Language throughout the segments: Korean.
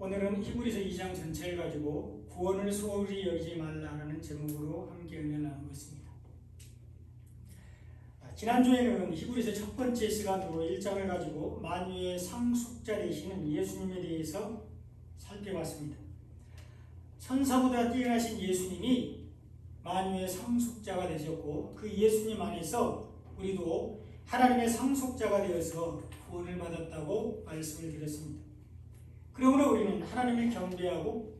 오늘은 히브리서 2장 전체를 가지고 구원을 소홀히 여기지 말라라는 제목으로 함께 은혜를 나누고 있습니다. 지난주에는 히브리서 첫 번째 시간으로 1장을 가지고 만유의 상속자 되시는 예수님에 대해서 살펴봤습니다. 천사보다 뛰어나신 예수님이 만유의 상속자가 되셨고 그 예수님 안에서 우리도 하나님의 상속자가 되어서 구원을 받았다고 말씀을 드렸습니다. 그러므로 우리는 하나님을 경배하고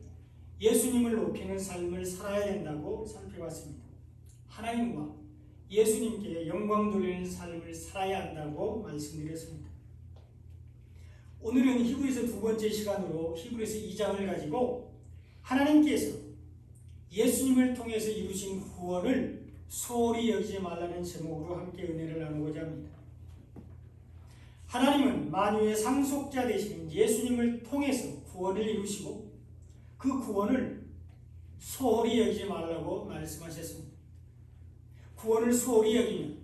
예수님을 높이는 삶을 살아야 된다고 살펴봤습니다. 하나님과 예수님께 영광 돌리는 삶을 살아야 한다고 말씀드렸습니다. 오늘은 히브리서 두 번째 시간으로 히브리서 2장을 가지고 하나님께서 예수님을 통해서 이루신 구원을 소홀히 여기지 말라는 제목으로 함께 은혜를 나누고자 합니다. 하나님은 만유의 상속자 되시는 예수님을 통해서 구원을 이루시고 그 구원을 소홀히 여기지 말라고 말씀하셨습니다. 구원을 소홀히 여기면,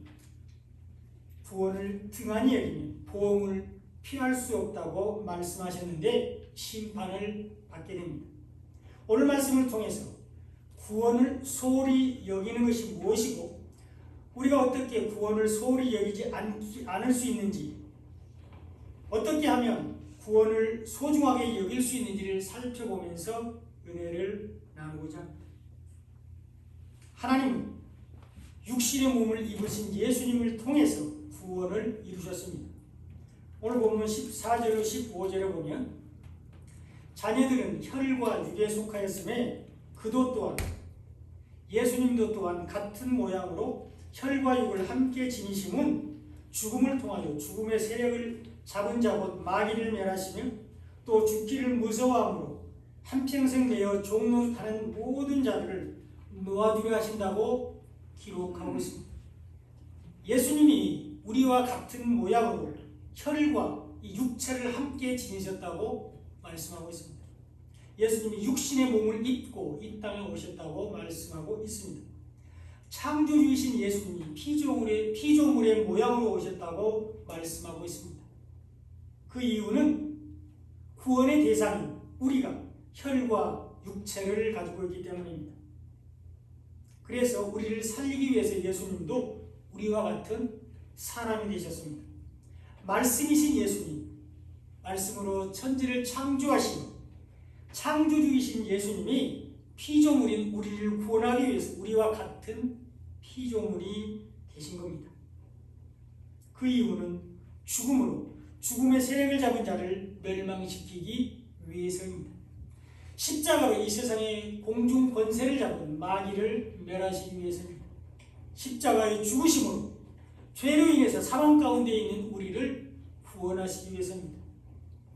구원을 등한히 여기면 보응을 피할 수 없다고 말씀하셨는데 심판을 받게 됩니다. 오늘 말씀을 통해서 구원을 소홀히 여기는 것이 무엇이고 우리가 어떻게 구원을 소홀히 여기지 않을 수 있는지, 어떻게 하면 구원을 소중하게 여길 수 있는지를 살펴보면서 은혜를 나누고자 합니다. 하나님은 육신의 몸을 입으신 예수님을 통해서 구원을 이루셨습니다. 오늘 본문 14절로 15절에 보면 자녀들은 혈과 육에 속하였음에 그도 또한 예수님도 또한 같은 모양으로 혈과 육을 함께 지니심은 죽음을 통하여 죽음의 세력을 잡은 자 곧 마귀를 멸하시며 또 죽기를 무서워함으로 한평생 내어 종노릇하는 모든 자들을 놓아주려 하신다고 기록하고 있습니다. 예수님이 우리와 같은 모양으로 혈과 이 육체를 함께 지니셨다고 말씀하고 있습니다. 예수님이 육신의 몸을 입고 이 땅에 오셨다고 말씀하고 있습니다. 창조주이신 예수님이 피조물의 모양으로 오셨다고 말씀하고 있습니다. 그 이유는 구원의 대상인 우리가 혈과 육체를 가지고 있기 때문입니다. 그래서 우리를 살리기 위해서 예수님도 우리와 같은 사람이 되셨습니다. 말씀이신 예수님, 말씀으로 천지를 창조하신 창조주이신 예수님이 피조물인 우리를 구원하기 위해서 우리와 같은 피조물이 되신 겁니다. 그 이유는 죽음으로 죽음의 세력을 잡은 자를 멸망시키기 위해서입니다. 십자가로 이 세상의 공중 권세를 잡은 마귀를 멸하시기 위해서입니다. 십자가의 죽으심으로 죄로 인해서 사망 가운데 있는 우리를 구원하시기 위해서입니다.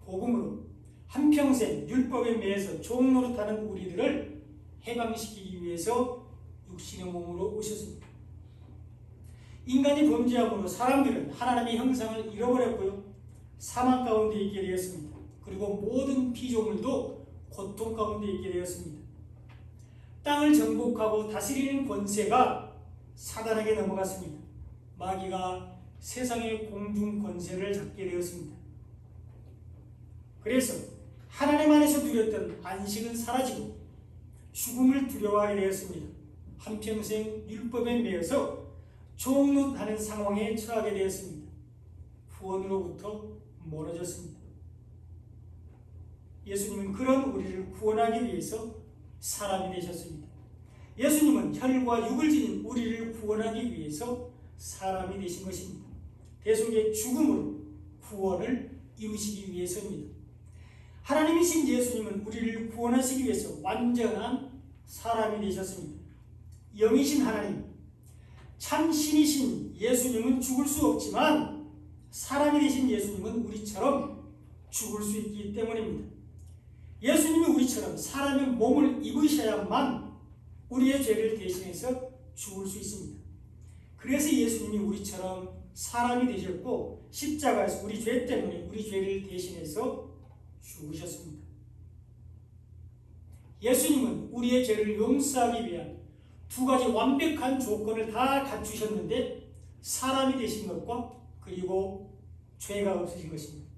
복음으로 한평생 율법에 매여서 종노릇하는 우리들을 해방시키기 위해서 육신의 몸으로 오셨습니다. 인간이 범죄함으로 사람들은 하나님의 형상을 잃어버렸고요, 사망 가운데 있게 되었습니다. 그리고 모든 피조물도 고통 가운데 있게 되었습니다. 땅을 정복하고 다스리는 권세가 사단에게 넘어갔습니다. 마귀가 세상의 공중 권세를 잡게 되었습니다. 그래서 하나님 안에서 누렸던 안식은 사라지고 죽음을 두려워하게 되었습니다. 한평생 율법에 매여서 종노릇하는 상황에 처하게 되었습니다. 구원으로부터 멀어졌습니다. 예수님은 그런 우리를 구원하기 위해서 사람이 되셨습니다. 예수님은 혈과 육을 지닌 우리를 구원하기 위해서 사람이 되신 것입니다. 대속의 죽음으로 구원을 이루시기 위해서입니다. 하나님이신 예수님은 우리를 구원하시기 위해서 완전한 사람이 되셨습니다. 영이신 하나님, 참 신이신 예수님은 죽을 수 없지만 사람이 되신 예수님은 우리처럼 죽을 수 있기 때문입니다. 예수님이 우리처럼 사람의 몸을 입으셔야만 우리의 죄를 대신해서 죽을 수 있습니다. 그래서 예수님이 우리처럼 사람이 되셨고 십자가에서 우리 죄 때문에 우리 죄를 대신해서 죽으셨습니다. 예수님은 우리의 죄를 용서하기 위한 두 가지 완벽한 조건을 다 갖추셨는데 사람이 되신 것과 그리고 죄가 없으신 것입니다.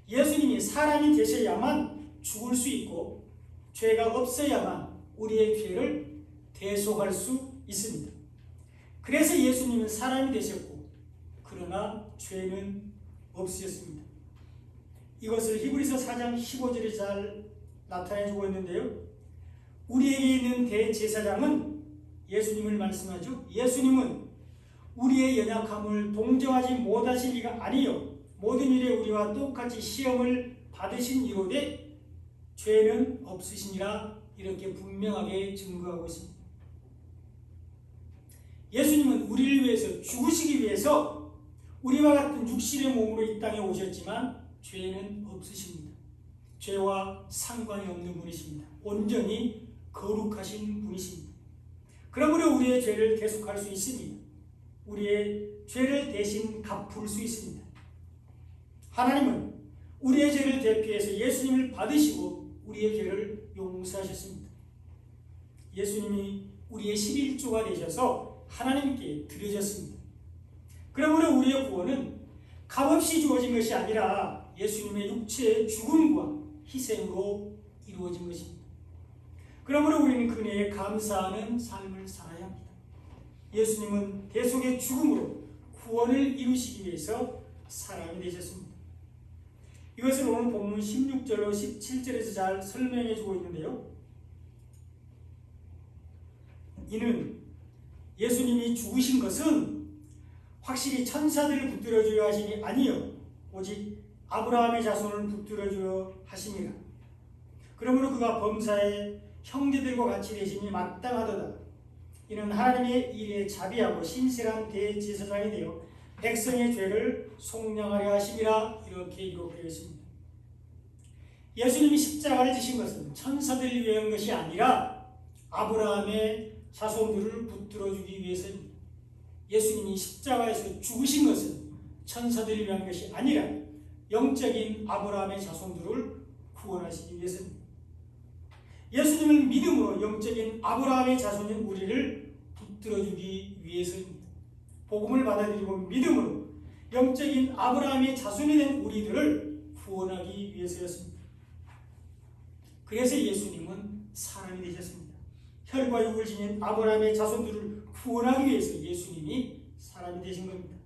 예수님이 사람이 되셔야만 죽을 수 있고 죄가 없어야만 우리의 죄를 대속할 수 있습니다. 그래서 예수님은 사람이 되셨고 그러나 죄는 없으셨습니다. 이것을 히브리서 4장 15절에 잘 나타내주고 있는데요. 우리에게 있는 대제사장은 예수님을 말씀하죠. 예수님은 우리의 연약함을 동정하지 못하신 이가 아니요 모든 일에 우리와 똑같이 시험을 받으신 이로되 죄는 없으시니라 이렇게 분명하게 증거하고 있습니다. 예수님은 우리를 위해서 죽으시기 위해서 우리와 같은 육신의 몸으로 이 땅에 오셨지만 죄는 없으십니다. 죄와 상관이 없는 분이십니다. 온전히 거룩하신 분이십니다. 그러므로 우리의 죄를 대속할 수 있습니다. 우리의 죄를 대신 갚을 수 있습니다. 하나님은 우리의 죄를 대피해서 예수님을 받으시고 우리의 죄를 용서하셨습니다. 예수님이 우리의 11조가 되셔서 하나님께 드려졌습니다. 그러므로 우리의 구원은 값없이 주어진 것이 아니라 예수님의 육체의 죽음과 희생으로 이루어진 것입니다. 그러므로 우리는 그네에 감사하는 삶을 살아야 합니다. 예수님은 대속의 죽음으로 구원을 이루시기 위해서 사람이 되셨습니다. 이것을 오늘 본문 16절로 17절에서 잘 설명해 주고 있는데요. 이는 예수님이 죽으신 것은 확실히 천사들을 붙들어 주려 하심이 아니요 오직 아브라함의 자손을 붙들어 주려 하심이라. 그러므로 그가 범사에 형제들과 같이 되심이 마땅하도다. 이는 하나님의 일에 자비하고 신실한 대제사장이 되어 백성의 죄를 속량하려 하심이라 이렇게 기록되어 있습니다. 예수님이 십자가를 지신 것은 천사들을 위한 것이 아니라 아브라함의 자손들을 붙들어주기 위해서입니다. 예수님이 십자가에서 죽으신 것은 천사들을 위한 것이 아니라 영적인 아브라함의 자손들을 구원하시기 위해서입니다. 예수님을 믿음으로 영적인 아브라함의 자손인 우리를 붙들어주기 위해서입니다. 복음을 받아들이고 믿음으로 영적인 아브라함의 자손이 된 우리들을 구원하기 위해서였습니다. 그래서 예수님은 사람이 되셨습니다. 혈과 육을 지닌 아브라함의 자손들을 구원하기 위해서 예수님이 사람이 되신 겁니다.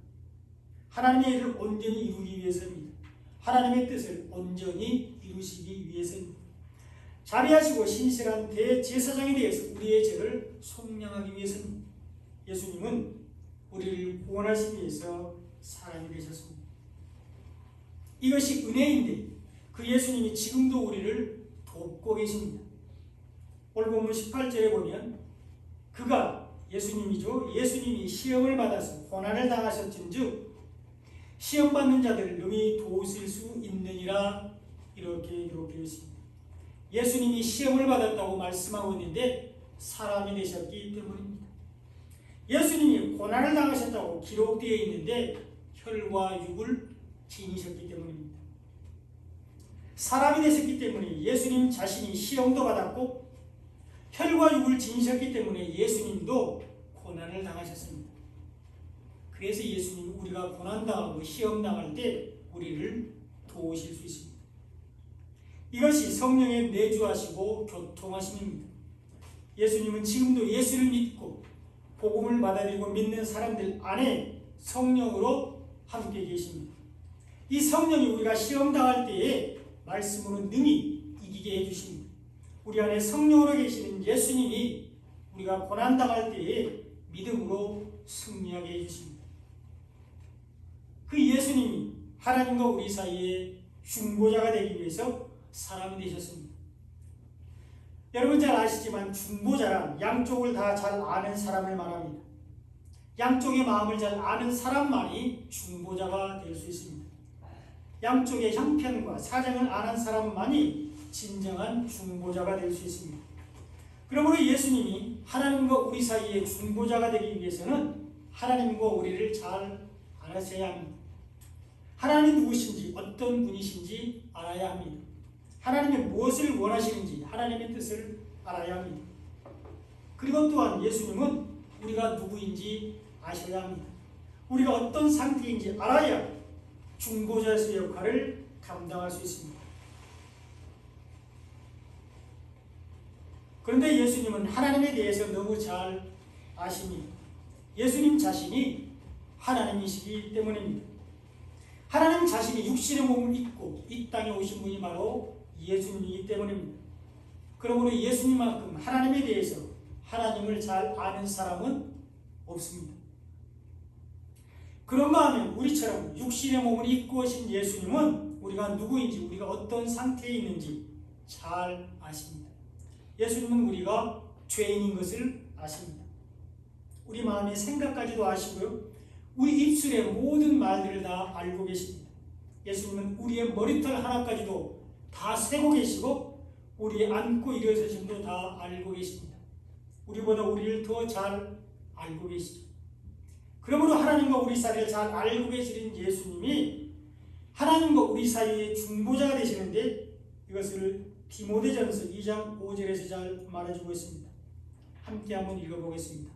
하나님의 일을 온전히 이루기 위해서입니다. 하나님의 뜻을 온전히 이루시기 위해서입니다. 자비하시고 신실한 대제사장이 되어서 우리의 죄를 속량하기 위해서입니다. 예수님은 우리를 구원하시기 위해서 사람이 되셨습니다. 이것이 은혜인데 그 예수님이 지금도 우리를 돕고 계십니다. 오늘 본문 18절에 보면 그가 예수님이죠. 예수님이 시험을 받아서 고난을 당하셨은즉 시험받는 자들을 능히 도우실 수 있느니라 이렇게 기록되어 있습니다. 예수님이 시험을 받았다고 말씀하고 있는데 사람이 되셨기 때문입니다. 예수님이 고난을 당하셨다고 기록되어 있는데 혈과 육을 지니셨기 때문입니다. 사람이 되셨기 때문에 예수님 자신이 시험도 받았고 혈과 육을 지니셨기 때문에 예수님도 고난을 당하셨습니다. 그래서 예수님이 우리가 고난당하고 시험당할 때 우리를 도우실 수 있습니다. 이것이 성령의 내주하시고 교통하심입니다. 예수님은 지금도 예수를 믿고 복음을 받아들이고 믿는 사람들 안에 성령으로 함께 계십니다. 이 성령이 우리가 시험당할 때에 말씀으로 능히 이기게 해주십니다. 우리 안에 성령으로 계시는 예수님이 우리가 고난당할 때에 믿음으로 승리하게 해주십니다. 그 예수님이 하나님과 우리 사이에 중보자가 되기 위해서 사람이 되셨습니다. 여러분 잘 아시지만 중보자란 양쪽을 다 잘 아는 사람을 말합니다. 양쪽의 마음을 잘 아는 사람만이 중보자가 될 수 있습니다. 양쪽의 형편과 사정을 아는 사람만이 진정한 중보자가 될 수 있습니다. 그러므로 예수님이 하나님과 우리 사이의 중보자가 되기 위해서는 하나님과 우리를 잘 알아셔야 합니다. 하나님이 누구신지 어떤 분이신지 알아야 합니다. 하나님이 무엇을 원하시는지 하나님의 뜻을 알아야 합니다. 그리고 또한 예수님은 우리가 누구인지 아셔야 합니다. 우리가 어떤 상태인지 알아야 중보자의 역할을 감당할 수 있습니다. 그런데 예수님은 하나님에 대해서 너무 잘 아십니다. 예수님 자신이 하나님이시기 때문입니다. 하나님 자신이 육신의 몸을 입고 이 땅에 오신 분이 바로 예수님이기 때문입니다. 그러므로 예수님만큼 하나님에 대해서 하나님을 잘 아는 사람은 없습니다. 그런가 하면 우리처럼 육신의 몸을 입고 오신 예수님은 우리가 누구인지, 우리가 어떤 상태에 있는지 잘 아십니다. 예수님은 우리가 죄인인 것을 아십니다. 우리 마음의 생각까지도 아시고요, 우리 입술의 모든 말들을 다 알고 계십니다. 예수님은 우리의 머리털 하나까지도 다 세고 계시고 우리의 앉고 일어서심도 다 알고 계십니다. 우리보다 우리를 더 잘 알고 계시죠. 그러므로 하나님과 우리 사이를 잘 알고 계시는 예수님이 하나님과 우리 사이의 중보자가 되시는데, 이것을 디모데전서 2장 5절에서 잘 말해주고 있습니다. 함께 한번 읽어보겠습니다.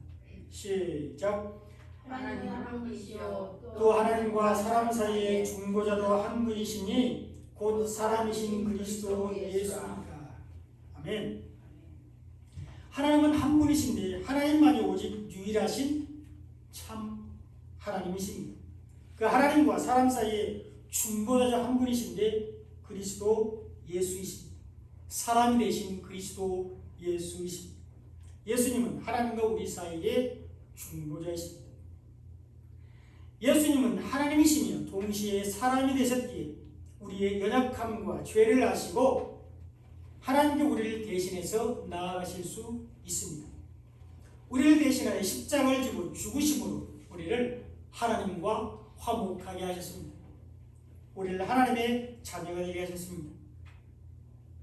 시작. 하나님 한 분이시요 또 하나님과 사람 사이의 중보자도 한 분이시니 곧 사람이신 그리스도 예수니까. 아멘. 하나님은 한 분이신데 하나님만이 오직 유일하신 참 하나님이십니다. 그 하나님과 사람 사이의 중보자 한 분이신데 그리스도 예수이십니다. 사람이 되신 그리스도 예수이십니다. 예수님은 하나님과 우리 사이의 중보자이십니다. 예수님은 하나님이시며 동시에 사람이 되셨기에 우리의 연약함과 죄를 아시고 하나님께 우리를 대신해서 나아가실 수 있습니다. 우리를 대신하여 십자가를 지고 죽으심으로 우리를 하나님과 화목하게 하셨습니다. 우리를 하나님의 자녀가 되게 하셨습니다.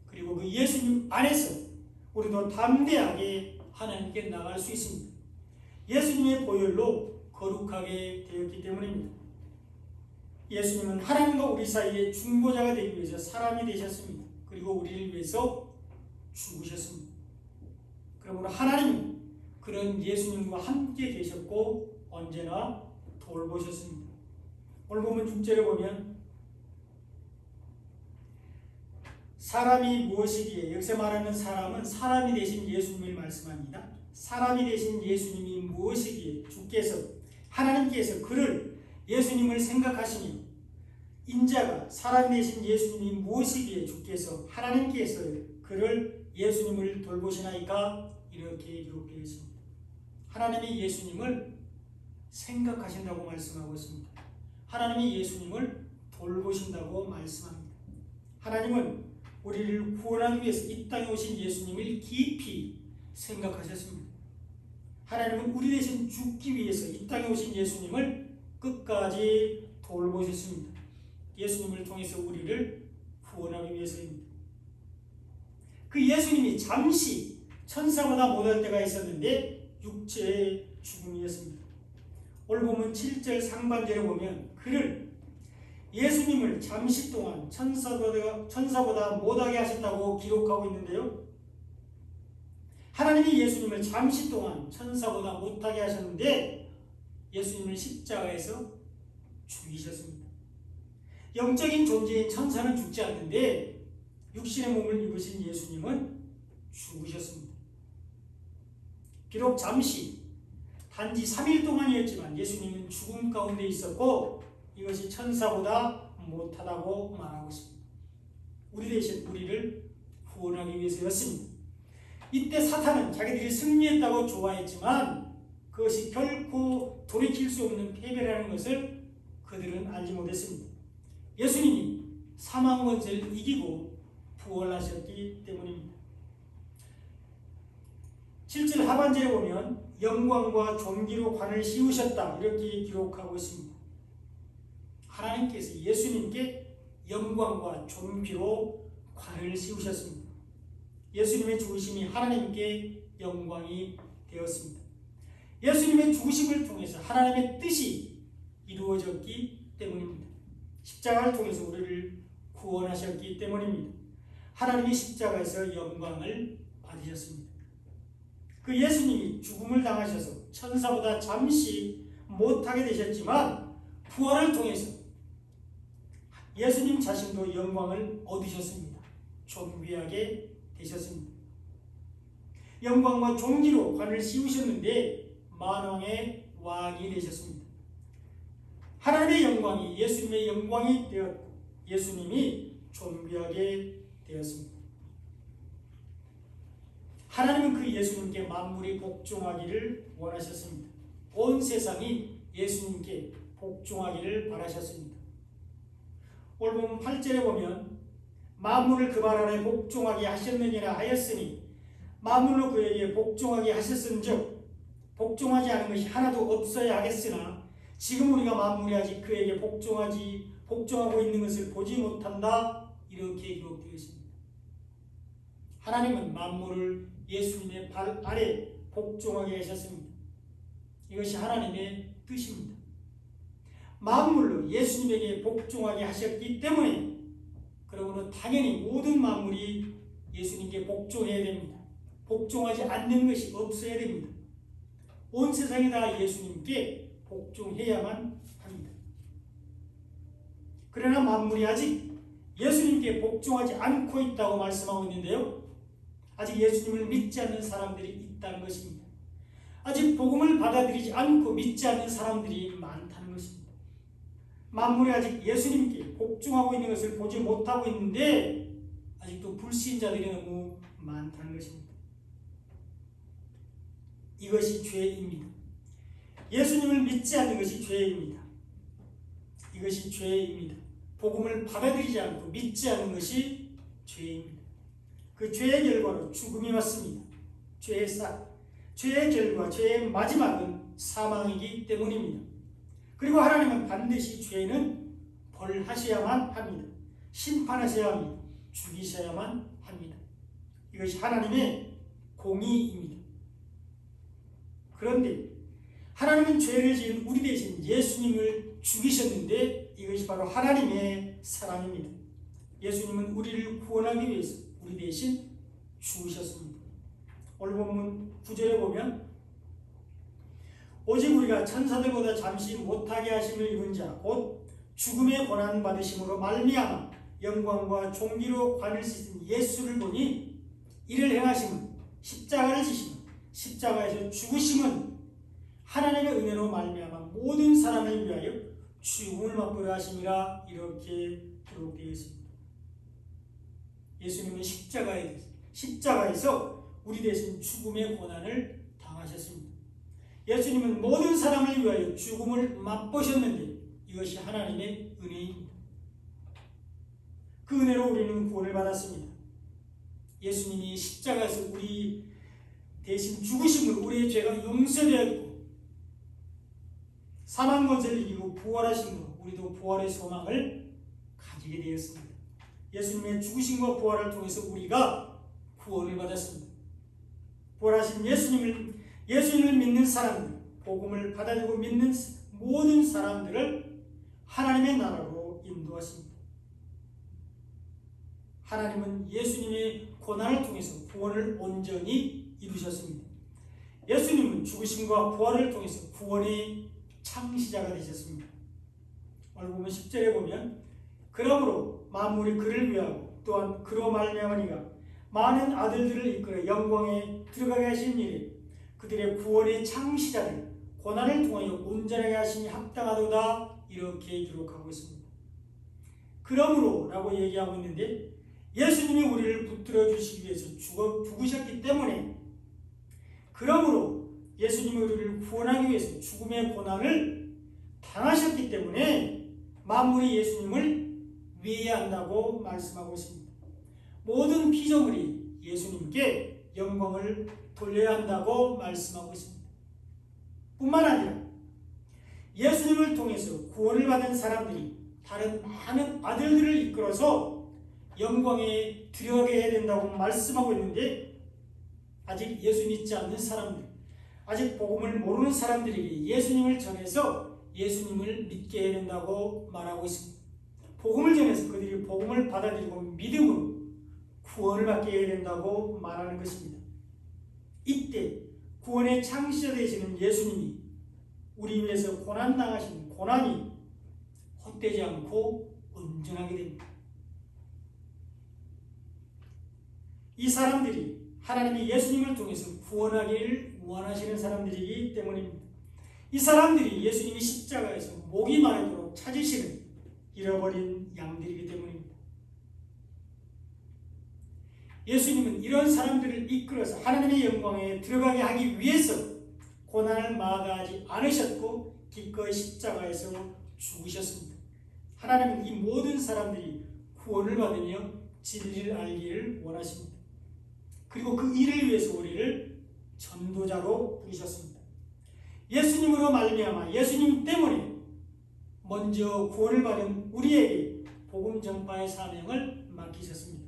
그리고 그 예수님 안에서 우리도 담대하게 하나님께 나갈 수 있습니다. 예수님의 보혈로 거룩하게 되었기 때문입니다. 예수님은 하나님과 우리 사이의 중보자가 되기 위해서 사람이 되셨습니다. 그리고 우리를 위해서 죽으셨습니다. 그러므로 하나님은 그런 예수님과 함께 계셨고 언제나 돌보셨습니다. 오늘 보면 6절에 보면 사람이 무엇이기에, 여기서 말하는 사람은 사람이 되신 예수님을 말씀합니다. 사람이 되신 예수님이 무엇이기에 주께서, 하나님께서 그를, 예수님을 생각하시며 인자가 사람이 되신 예수님이 무엇이기에 주께서, 하나님께서 그를, 예수님을 돌보시나이까, 이렇게 기록되어 있습니다. 하나님이 예수님을 생각하신다고 말씀하고 있습니다. 하나님이 예수님을 돌보신다고 말씀합니다. 하나님은 우리를 구원하기 위해서 이 땅에 오신 예수님을 깊이 생각하셨습니다. 하나님은 우리 대신 죽기 위해서 이 땅에 오신 예수님을 끝까지 돌보셨습니다. 예수님을 통해서 우리를 구원하기 위해서입니다. 그 예수님이 잠시 천사보다 못할 때가 있었는데 육체의 죽음이었습니다. 오늘 보면 7절 상반절에 보면 그를, 예수님을 잠시 동안 천사보다 못하게 하셨다고 기록하고 있는데요, 하나님이 예수님을 잠시 동안 천사보다 못하게 하셨는데 예수님을 십자가에서 죽이셨습니다. 영적인 존재인 천사는 죽지 않는데 육신의 몸을 입으신 예수님은 죽으셨습니다. 비록 잠시, 단지 3일 동안이었지만 예수님은 죽음 가운데 있었고 이것이 천사보다 못하다고 말하고 있습니다. 우리 대신 우리를 구원하기 위해서였습니다. 이때 사탄은 자기들이 승리했다고 좋아했지만 그것이 결코 돌이킬 수 없는 패배라는 것을 그들은 알지 못했습니다. 예수님이 사망 권세를 이기고 부활하셨기 때문입니다. 7절 하반절에 보면 영광과 존귀로 관을 씌우셨다, 이렇게 기록하고 있습니다. 하나님께서 예수님께 영광과 존귀로 관을 씌우셨습니다. 예수님의 죽으심이 하나님께 영광이 되었습니다. 예수님의 죽으심을 통해서 하나님의 뜻이 이루어졌기 때문입니다. 십자가를 통해서 우리를 구원하셨기 때문입니다. 하나님이 십자가에서 영광을 받으셨습니다. 그 예수님이 죽음을 당하셔서 천사보다 잠시 못하게 되셨지만 부활을 통해서 예수님 자신도 영광을 얻으셨습니다. 존귀하게 되셨습니다. 영광과 존귀로 관을 씌우셨는데 만왕의 왕이 되셨습니다. 하나님의 영광이 예수님의 영광이 되었고 예수님이 존귀하게 되었습니다. 하나님은 그 예수님께 만물이 복종하기를 원하셨습니다. 온 세상이 예수님께 복종하기를 바라셨습니다. 오늘 보면 8절에 보면 만물을 그 발 아래 복종하게 하셨느니라 하였으니 만물로 그에게 복종하게 하셨은즉 복종하지 않은 것이 하나도 없어야 하겠으나 지금 우리가 만물이 아직 그에게 복종하고 있는 것을 보지 못한다. 이렇게 기록되어 있습니다. 하나님은 만물을 예수님의 발 아래 복종하게 하셨습니다. 이것이 하나님의 뜻입니다. 만물로 예수님에게 복종하게 하셨기 때문에 그러므로 당연히 모든 만물이 예수님께 복종해야 됩니다. 복종하지 않는 것이 없어야 됩니다. 온 세상이 다 예수님께 복종해야만 합니다. 그러나 만물이 아직 예수님께 복종하지 않고 있다고 말씀하고 있는데요. 아직 예수님을 믿지 않는 사람들이 있다는 것입니다. 아직 복음을 받아들이지 않고 믿지 않는 사람들이 많다는 것입니다. 만물이 아직 예수님께 복종하고 있는 것을 보지 못하고 있는데 아직도 불신자들이 너무 많다는 것입니다. 이것이 죄입니다. 예수님을 믿지 않는 것이 죄입니다. 이것이 죄입니다. 복음을 받아들이지 않고 믿지 않는 것이 죄입니다. 그 죄의 결과로 죽음이 왔습니다. 죄의 결과, 죄의 마지막은 사망이기 때문입니다. 그리고 하나님은 반드시 죄는 벌하셔야만 합니다. 심판하셔야 합니다. 죽이셔야만 합니다. 이것이 하나님의 공의입니다. 그런데 하나님은 죄를 지은 우리 대신 예수님을 죽이셨는데 이것이 바로 하나님의 사랑입니다. 예수님은 우리를 구원하기 위해서 우리 대신 죽으셨습니다. 오늘 본문 9절에 보면 오직 우리가 천사들보다 잠시 못하게 하심을 입은 자 곧 죽음의 고난 받으심으로 말미암아 영광과 존귀로 관을 씻은 예수를 보니 이를 행하심은 십자가를 지심은 십자가에서 죽으심은 하나님의 은혜로 말미암아 모든 사람을 위하여 죽음을 맛보려 하심이라 이렇게 기록되어 있습니다. 예수님은 십자가에서 우리 대신 죽음의 고난을 당하셨습니다. 예수님은 모든 사람을 위하여 죽음을 맛보셨는데 이것이 하나님의 은혜입니다. 그 은혜로 우리는 구원을 받았습니다. 예수님이 십자가에서 우리 대신 죽으심으로 우리의 죄가 용서되었고 사망 권세를 이기고 부활하심으로 우리도 부활의 소망을 가지게 되었습니다. 예수님의 죽으심과 부활을 통해서 우리가 구원을 받았습니다. 부활하신 예수님을 믿는 사람들, 복음을 받아들이고 믿는 모든 사람들을 하나님의 나라로 인도하십니다. 하나님은 예수님의 고난을 통해서 구원을 온전히 이루셨습니다. 예수님은 죽으심과 부활을 통해서 구원의 창시자가 되셨습니다. 오늘 보면 10절에 보면 그러므로 만물이 그를 위하고 또한 그로 말미암으니가 많은 아들들을 이끌어 영광에 들어가게 하신 일에 그들의 구원의 창시자를 고난을 통하여 온전하게 하시니 합당하도다 이렇게 기록하고 있습니다. 그러므로 라고 얘기하고 있는데 예수님이 우리를 붙들어 주시기 위해서 죽으셨기 때문에 그러므로 예수님이 우리를 구원하기 위해서 죽음의 고난을 당하셨기 때문에 만물이 예수님을 위해한다고 말씀하고 있습니다. 모든 피조물이 예수님께 영광을 돌려야 한다고 말씀하고 있습니다. 뿐만 아니라 예수님을 통해서 구원을 받은 사람들이 다른 많은 아들들을 이끌어서 영광에 들어가게 해야 된다고 말씀하고 있는데 아직 예수 믿지 않는 사람들, 아직 복음을 모르는 사람들에게 예수님을 전해서 예수님을 믿게 해야 된다고 말하고 있습니다. 복음을 전해서 그들이 복음을 받아들이고 믿음으로 구원을 받게 해야 된다고 말하는 것입니다. 이때 구원의 창시자 되시는 예수님이 우리 위해서 고난당하신 고난이 헛되지 않고 온전하게 됩니다. 이 사람들이 하나님이 예수님을 통해서 구원하기를 원하시는 사람들이기 때문입니다. 이 사람들이 예수님이 십자가에서 목이 마르도록 찾으시는 잃어버린 양들이기 때문입니다. 예수님은 이런 사람들을 이끌어서 하나님의 영광에 들어가게 하기 위해서 고난을 마다하지 않으셨고 기꺼이 십자가에서 죽으셨습니다. 하나님은 이 모든 사람들이 구원을 받으며 진리를 알기를 원하십니다. 그리고 그 일을 위해서 우리를 전도자로 부르셨습니다. 예수님으로 말미암아 예수님 때문에 먼저 구원을 받은 우리에게 복음 전파의 사명을 맡기셨습니다.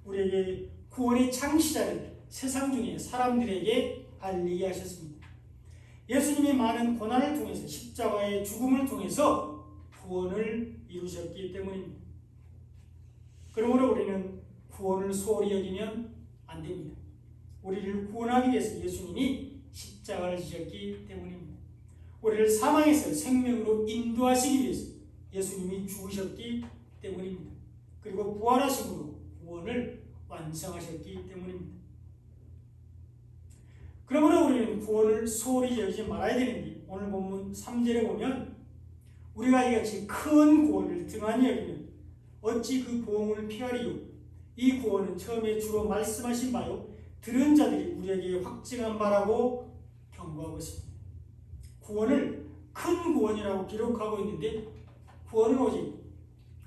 우리에게 구원의 창시자를 세상 중에 사람들에게 알리게 하셨습니다. 예수님이 많은 고난을 통해서 십자가의 죽음을 통해서 구원을 이루셨기 때문입니다. 그러므로 우리는 구원을 소홀히 여기면 안 됩니다. 우리를 구원하기 위해서 예수님이 십자가를 지셨기 때문입니다. 우리를 사망에서 생명으로 인도하시기 위해서 예수님이 죽으셨기 때문입니다. 그리고 부활하심으로 구원을 완성하셨기 때문입니다. 그러므로 우리는 구원을 소홀히 여기지 말아야 되는데 오늘 본문 3절에 보면 우리가 이같이 큰 구원을 등한히 여기면 어찌 그 보응을 피하리요. 이 구원은 처음에 주로 말씀하신 바요 들은 자들이 우리에게 확증한 바라고 경고하고 있습니다. 구원을 큰 구원이라고 기록하고 있는데 구원은 오직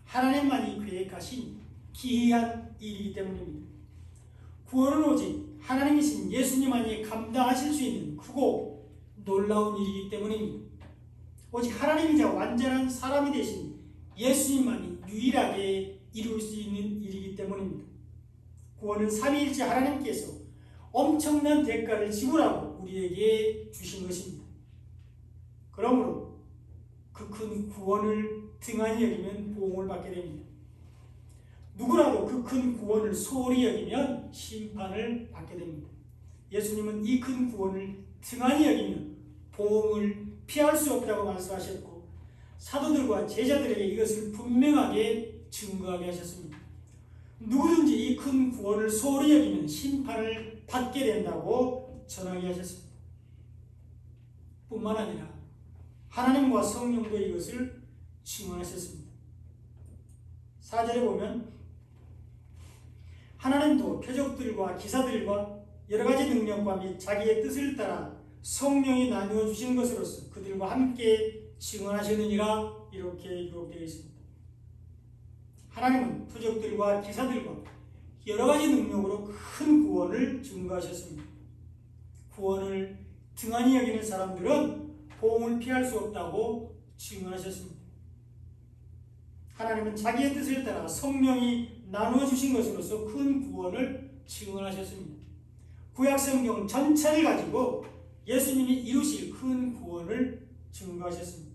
하나님만이 계획하신 기이한 일이기 때문입니다. 구원은 오직 하나님이신 예수님만이 감당하실 수 있는 크고 놀라운 일이기 때문입니다. 오직 하나님이자 완전한 사람이 되신 예수님만이 유일하게 이룰 수 있는 일이기 때문입니다. 구원은 삼위일체 하나님께서 엄청난 대가를 지불하고 우리에게 주신 것입니다. 그러므로 그 큰 구원을 등한히 여기면 보응을 받게 됩니다. 누구라도 그 큰 구원을 소홀히 여기면 심판을 받게 됩니다. 예수님은 이 큰 구원을 등한히 여기면 보응을 피할 수 없다고 말씀하셨고 사도들과 제자들에게 이것을 분명하게 증거하게 하셨습니다. 누구든지 이 큰 구원을 소홀히 여기면 심판을 받게 된다고 전하게 하셨습니다. 뿐만 아니라 하나님과 성령도 이것을 증언하셨습니다. 4절에 보면 하나님도 표적들과 기사들과 여러가지 능력과 및 자기의 뜻을 따라 성령이 나누어 주신 것으로서 그들과 함께 증언하셨느니라 이렇게 기록되어 있습니다. 하나님은 표적들과 기사들과 여러가지 능력으로 큰 구원을 증거하셨습니다. 구원을 등한히 여기는 사람들은 보응을 피할 수 없다고 증언하셨습니다. 하나님은 자기의 뜻을 따라 성령이 나누어 주신 것으로서 큰 구원을 증언하셨습니다. 구약성경 전체를 가지고 예수님이 이루실 큰 구원을 증거하셨습니다.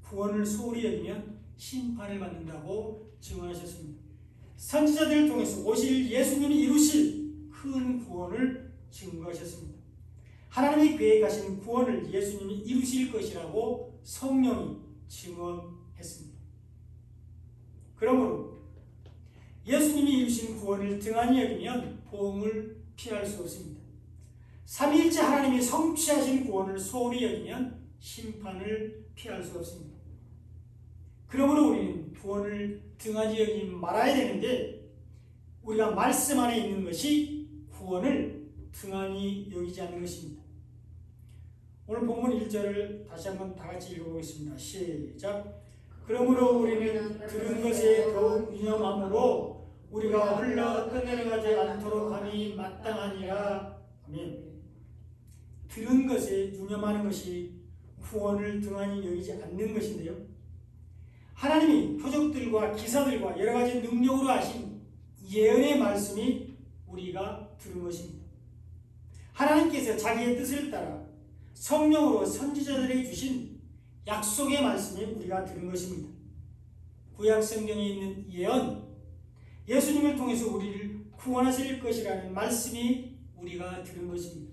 구원을 소홀히 여기면 심판을 받는다고 증언하셨습니다. 선지자들을 통해서 오실 예수님이 이루실 큰 구원을 증거하셨습니다. 하나님이 계획하신 구원을 예수님이 이루실 것이라고 성령이 증언했습니다. 그러므로 예수님이 이루신 구원을 등한히 여기면 보응을 피할 수 없습니다. 삼위일체 하나님이 성취하신 구원을 소홀히 여기면 심판을 피할 수 없습니다. 그러므로 우리는 구원을 등한히 여기지 말아야 되는데 우리가 말씀 안에 있는 것이 구원을 등한히 여기지 않는 것입니다. 오늘 본문 1절을 다시 한번 다 같이 읽어보겠습니다. 시작. 그러므로 우리는 들은 것에 더욱 유념함으로 우리가 흘러 떠내려가지 않도록 함이 마땅하니라. 아멘. 들은 것에 유념하는 것이 구원을 등한히 여기지 않는 것인데요. 하나님이 표적들과 기사들과 여러 가지 능력으로 하신 예언의 말씀이 우리가 들은 것입니다. 하나님께서 자기의 뜻을 따라 성령으로 선지자들에게 주신 약속의 말씀이 우리가 들은 것입니다. 구약 성경에 있는 예언, 예수님을 통해서 우리를 구원하실 것이라는 말씀이 우리가 들은 것입니다.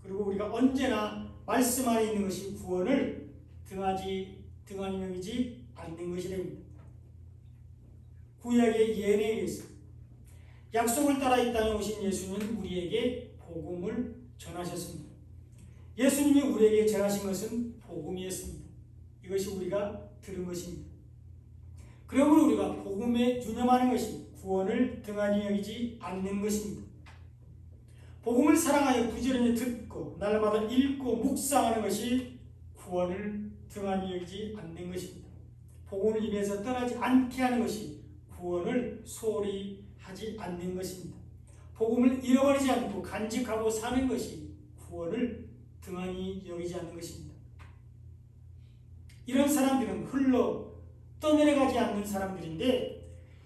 그리고 우리가 언제나 말씀 안에 있는 것이 구원을 등한히 여기지 않는 것이 됩니다. 구약의 예언에 의해서 약속을 따라 이 땅에 오신 예수님은 우리에게 복음을 전하셨습니다. 예수님이 우리에게 전하신 것은 복음이었습니다. 이것이 우리가 들은 것입니다. 그러므로 우리가 복음에 유념하는 것이 구원을 등한히 여기지 않는 것입니다. 복음을 사랑하여 부지런히 듣고 날마다 읽고 묵상하는 것이 구원을 등한히 여기지 않는 것입니다. 복음을 입에서 떠나지 않게 하는 것이 구원을 소홀히 하지 않는 것입니다. 복음을 잃어버리지 않고 간직하고 사는 것이 구원을 등한히 여기지 않는 것입니다. 이런 사람들은 흘러 떠내려가지 않는 사람들인데,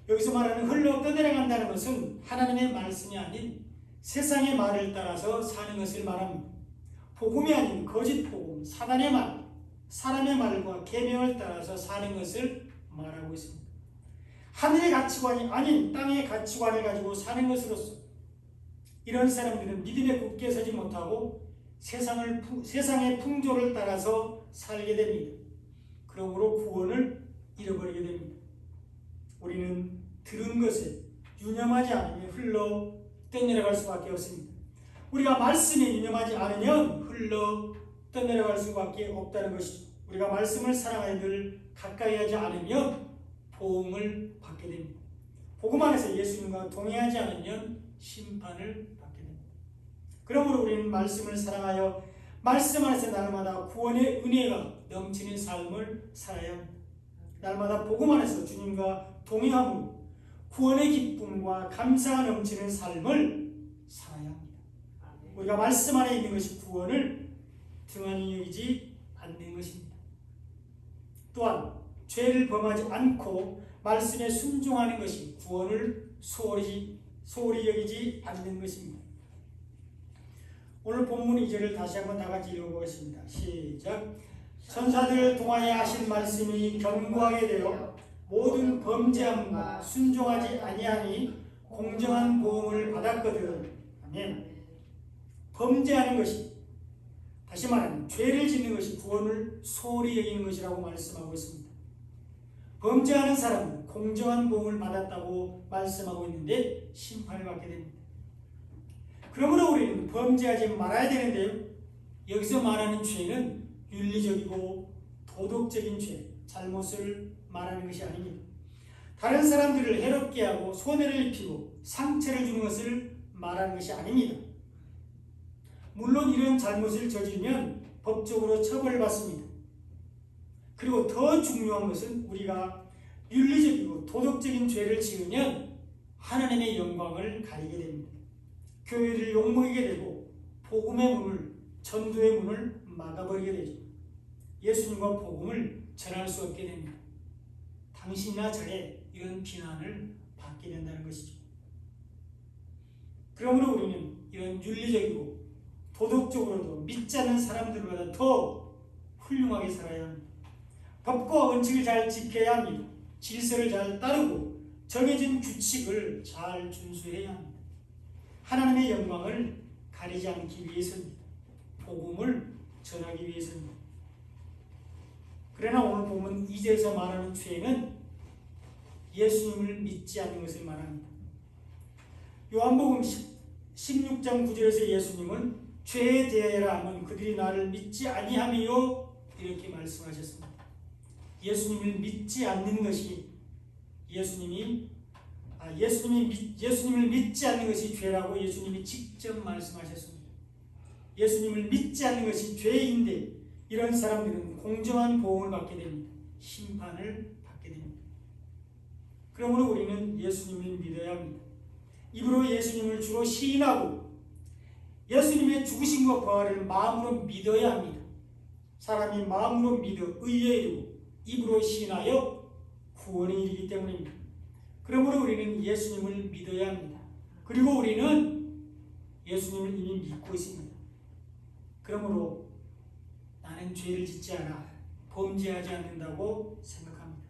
여기서 말하는 흘러 떠내려간다는 것은 하나님의 말씀이 아닌 세상의 말을 따라서 사는 것을 말합니다. 복음이 아닌 거짓 복음, 사단의 말, 사람의 말과 계명을 따라서 사는 것을 말하고 있습니다. 하늘의 가치관이 아닌 땅의 가치관을 가지고 사는 것으로서 이런 사람들은 믿음에 굳게 서지 못하고 세상의 풍조를 따라서 살게 됩니다. 그러므로 구원을 잃어버리게 됩니다. 우리는 들은 것에 유념하지 않으면 흘러 떠내려갈 수밖에 없습니다. 우리가 말씀에 유념하지 않으면 흘러 떠내려갈 수밖에 없다는 것이죠. 우리가 말씀을 사랑하여 늘 가까이 하지 않으면 보응을 받게 됩니다. 복음 안에서 예수님과 동행하지 않으면 심판을 받게 됩니다. 그러므로 우리는 말씀을 사랑하여 말씀 안에서 날마다 구원의 은혜가 넘치는 삶을 살아야 합니다. 날마다 복음 안에서 주님과 동행함으로 구원의 기쁨과 감사가 넘치는 삶을 살아야 합니다. 우리가 말씀 안에 있는 것이 구원을 등한히 여기지 않는 것입니다. 또한 죄를 범하지 않고 말씀에 순종하는 것이 구원을 소홀히 여기지 않는 것입니다. 오늘 본문 2절을 다시 한번 다 같이 읽어보겠습니다. 시작. 천사들을 통하여 하신 말씀이 견고하게 되어 모든 범죄함과 순종하지 아니하니 공정한 보응을 받았거든. 아멘. 범죄하는 것이, 다시 말하면 죄를 짓는 것이 구원을 소홀히 여기는 것이라고 말씀하고 있습니다. 범죄하는 사람은 공정한 보응을 받았다고 말씀하고 있는데 심판을 받게 됩니다. 그러므로 우리는 범죄하지 말아야 되는데요, 여기서 말하는 죄는 윤리적이고 도덕적인 죄, 잘못을 말하는 것이 아닙니다. 다른 사람들을 해롭게 하고 손해를 입히고 상처를 주는 것을 말하는 것이 아닙니다. 물론 이런 잘못을 저지르면 법적으로 처벌받습니다. 그리고 더 중요한 것은 우리가 윤리적이고 도덕적인 죄를 지으면 하나님의 영광을 가리게 됩니다. 교회를 욕먹이게 되고 복음의 문을, 전도의 문을 막아버리게 되죠. 예수님과 복음을 전할 수 없게 됩니다. 당신이나 저에 이런 비난을 받게 된다는 것이죠. 그러므로 우리는 이런 윤리적이고 도덕적으로도 믿지 않는 사람들보다 더 훌륭하게 살아야 합니다. 법과 원칙을 잘 지켜야 합니다. 질서를 잘 따르고 정해진 규칙을 잘 준수해야 합니다. 하나님의 영광을 가리지 않기 위해서입니다. 복음을 전하기 위해서입니다. 그러나 오늘 보면 2절에서 말하는 죄는 예수님을 믿지 않는 것을 말합니다. 요한복음 16장 9절에서 예수님은 죄에 대하여라 하면 그들이 나를 믿지 아니하며 이렇게 말씀하셨습니다. 예수님을 믿지 않는 것이 예수님을 믿지 않는 것이 죄라고 예수님이 직접 말씀하셨습니다. 예수님을 믿지 않는 것이 죄인데 이런 사람들은 공정한 보응을 받게 됩니다. 심판을 받게 됩니다. 그러므로 우리는 예수님을 믿어야 합니다. 입으로 예수님을 주로 시인하고 예수님의 죽으심과 부활을 마음으로 믿어야 합니다. 사람이 마음으로 믿어 의에 이르고 입으로 시인하여 구원에 이르기 때문입니다. 그러므로 우리는 예수님을 믿어야 합니다. 그리고 우리는 예수님을 이미 믿고 있습니다. 그러므로 나는 죄를 짓지 않아 범죄하지 않는다고 생각합니다.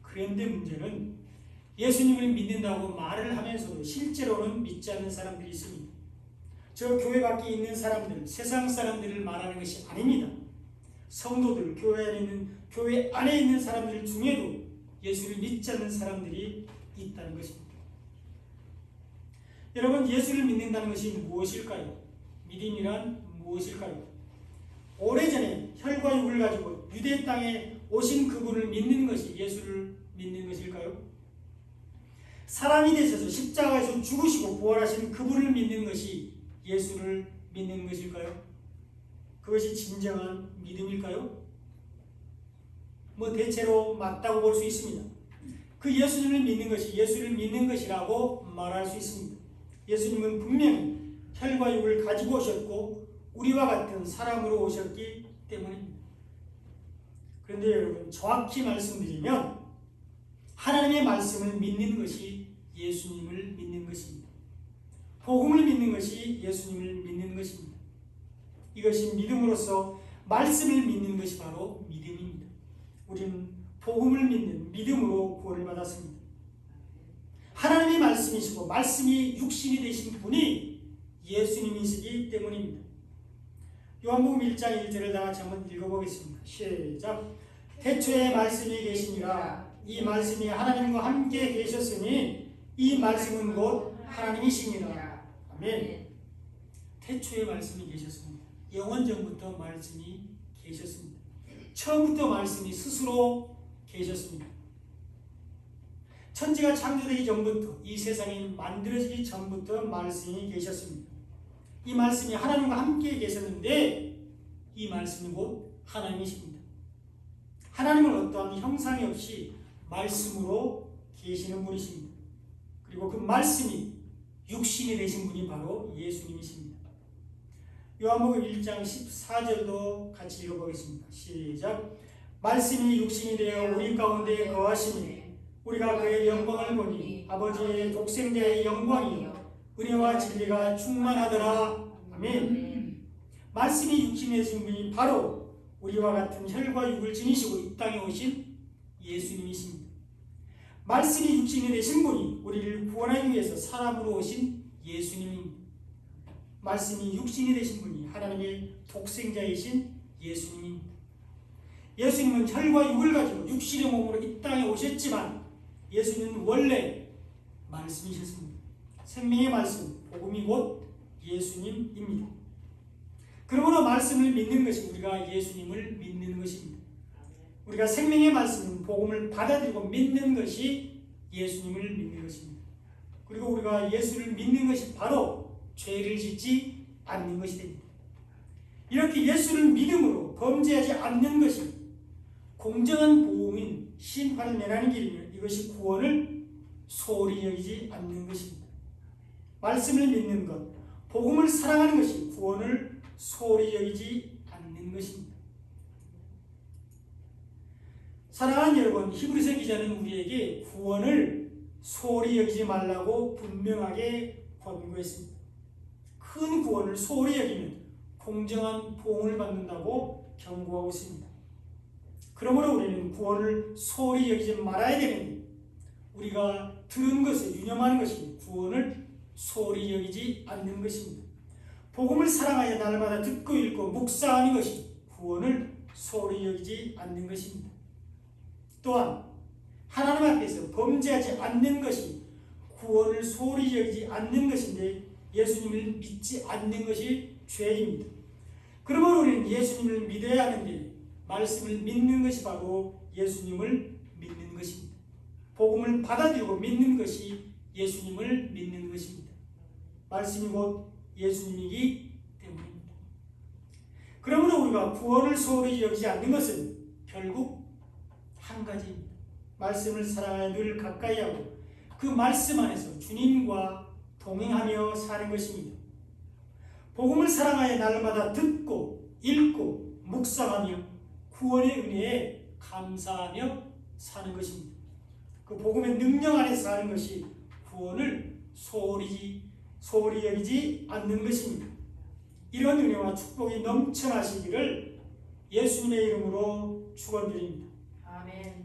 그런데 문제는 예수님을 믿는다고 말을 하면서도 실제로는 믿지 않는 사람들이 있습니다. 저 교회 밖에 있는 사람들, 세상 사람들을 말하는 것이 아닙니다. 성도들, 교회 안에 있는 사람들 중에도 예수를 믿지 않는 사람들이 있다는 것입니다. 여러분, 예수를 믿는다는 것이 무엇일까요? 믿음이란 무엇일까요? 오래전에 혈과 육을 가지고 유대 땅에 오신 그분을 믿는 것이 예수를 믿는 것일까요? 사람이 되셔서 십자가에서 죽으시고 부활하신 그분을 믿는 것이 예수를 믿는 것일까요? 그것이 진정한 믿음일까요? 대체로 맞다고 볼 수 있습니다. 그 예수님을 믿는 것이 예수를 믿는 것이라고 말할 수 있습니다. 예수님은 분명히 혈과 육을 가지고 오셨고 우리와 같은 사람으로 오셨기 때문입니다. 그런데 여러분, 정확히 말씀드리면 하나님의 말씀을 믿는 것이 예수님을 믿는 것입니다. 복음을 믿는 것이 예수님을 믿는 것입니다. 이것이 믿음으로써 말씀을 믿는 것이 바로 믿음입니다. 우리는 복음을 믿는 믿음으로 구원을 받았습니다. 하나님의 말씀이시고 말씀이 육신이 되신 분이 예수님이시기 때문입니다. 요한복음 1장 1절을 다 같이 한번 읽어보겠습니다. 시작. 태초에 말씀이 계시니라. 이 말씀이 하나님과 함께 계셨으니 이 말씀은 곧 하나님이시니라. 아멘. 태초에 말씀이 계셨습니다. 영원전부터 말씀이 계셨습니다. 처음부터 말씀이 스스로 계셨습니다. 천지가 창조되기 전부터, 이 세상이 만들어지기 전부터 말씀이 계셨습니다. 이 말씀이 하나님과 함께 계셨는데 이 말씀이 곧 하나님이십니다. 하나님은 어떠한 형상이 없이 말씀으로 계시는 분이십니다. 그리고 그 말씀이 육신이 되신 분이 바로 예수님이십니다. 요한복음 1장 14절도 같이 읽어보겠습니다. 시작. 말씀이 육신이 되어 우리 가운데 거하시니 우리가 그의 영광을 보니 아버지의 독생자의 영광이요 은혜와 진리가 충만하더라. 아멘. 말씀이 육신이 되신 분이 바로 우리와 같은 혈과 육을 지니시고 이 땅에 오신 예수님이십니다. 말씀이 육신이 되신 분이 우리를 구원하기 위해서 사람으로 오신 예수님입니다. 말씀이 육신이 되신 분이 하나님의 독생자이신 예수님입니다. 예수님은 혈과 육을 가지고 육신의 몸으로 이 땅에 오셨지만 예수님은 원래 말씀이셨습니다. 생명의 말씀, 복음이 곧 예수님입니다. 그러므로 말씀을 믿는 것이 우리가 예수님을 믿는 것입니다. 우리가 생명의 말씀, 복음을 받아들이고 믿는 것이 예수님을 믿는 것입니다. 그리고 우리가 예수를 믿는 것이 바로 죄를 짓지 않는 것이 됩니다. 이렇게 예수를 믿음으로 범죄하지 않는 것이 공정한 보응인 심판을 면하는 길이며 이것이 구원을 소홀히 여기지 않는 것입니다. 말씀을 믿는 것, 복음을 사랑하는 것이 구원을 소홀히 여기지 않는 것입니다. 사랑하는 여러분, 히브리서 기자는 우리에게 구원을 소홀히 여기지 말라고 분명하게 권고했습니다. 큰 구원을 소홀히 여기면 공정한 보응을 받는다고 경고하고 있습니다. 그러므로 우리는 구원을 소홀히 여기지 말아야 되는데 우리가 들은 것에 유념하는 것이 구원을 소홀히 여기지 않는 것입니다. 복음을 사랑하여 날마다 듣고 읽고 묵상하는 것이 구원을 소홀히 여기지 않는 것입니다. 또한 하나님 앞에서 범죄하지 않는 것이 구원을 소홀히 여기지 않는 것인데 예수님을 믿지 않는 것이 죄입니다. 그러므로 우리는 예수님을 믿어야 하는데 말씀을 믿는 것이 바로 예수님을 믿는 것입니다. 복음을 받아들이고 믿는 것이 예수님을 믿는 것입니다. 말씀이 곧 예수님이기 때문입니다. 그러므로 우리가 구원을 소홀히 여기지 않는 것은 결국 한 가지입니다. 말씀을 사랑하여 늘 가까이 하고 그 말씀 안에서 주님과 동행하며 사는 것입니다. 복음을 사랑하여 날마다 듣고 읽고 묵상하며 구원의 은혜에 감사하며 사는 것입니다. 그 복음의 능력 안에서 사는 것이 구원을 소홀히 여기지 않는 것입니다. 이런 은혜와 축복이 넘쳐나시기를 예수님의 이름으로 축원드립니다. 아멘.